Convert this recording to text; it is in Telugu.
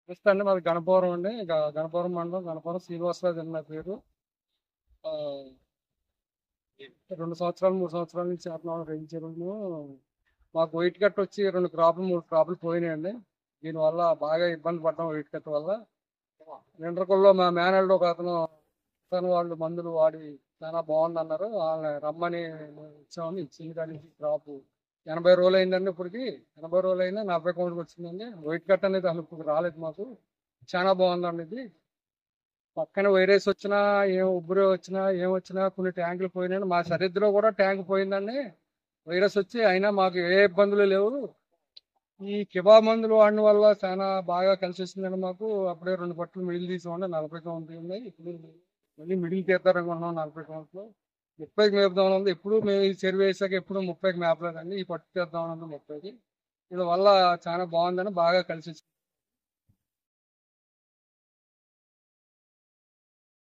నమస్తే అండి. మాది గణపవరం అండి. గణపవరం మండలం, గణపవరం శ్రీనివాసరాజు అని నా పేరు. ఆ, 2 సంవత్సరాలు 3 సంవత్సరాల నుంచి చేస్తున్నాం రేంజర్ను. మాకు వైట్ కట్ వచ్చి 2 క్రాపులు 3 క్రాపులు పోయినాయండి. దీనివల్ల బాగా ఇబ్బంది పడ్డాం వైట్ కట్ వల్ల. నిండ్రకొల్లో మా మేనల్డ్ ఒక అతను వాళ్ళు మందులు వాడి చాలా బాగుంది అన్నారు. వాళ్ళని రమ్మని ఇచ్చామని ఇచ్చింది. కానీ క్రాప్ 80 రోజులు అయిందండి. ఇప్పటికి 80 రోజులు అయినా 40 కౌంట్కి వచ్చిందండి. వైట్ కట్ అనేది అసలు ఇప్పుడు రాలేదు మాకు. చాలా బాగుందండి ఇది. పక్కన వైరస్ వచ్చినా, ఉబ్బరి వచ్చినా, ఏమొచ్చినా కొన్ని ట్యాంకులు పోయినాయి. మా సరిహద్దులో కూడా ట్యాంక్ పోయిందండి వైరస్ వచ్చి. అయినా మాకు ఏ ఇబ్బందులు లేవు. ఈ కిబా మందులు వాడడం వల్ల చాలా బాగా కలిసి వచ్చిందండి మాకు. అప్పుడే 2 పట్టులు మిడిల్ తీసామండి. 40 కౌంట్లు ఉన్నాయి. ఇప్పుడు మళ్ళీ మిడిల్ తీద్దారనుకుంటున్నాం 40 కౌంట్లు. 30కి మేపుదామని ఉంది. ఎప్పుడు మేము ఈ చెరువు వేసాక ఎప్పుడు 30కి మేపలేదండి. ఈ పట్టు తీద్దామని ఉంది 30కి. దీని వల్ల చాలా బాగుందని బాగా కలిసి వచ్చింది.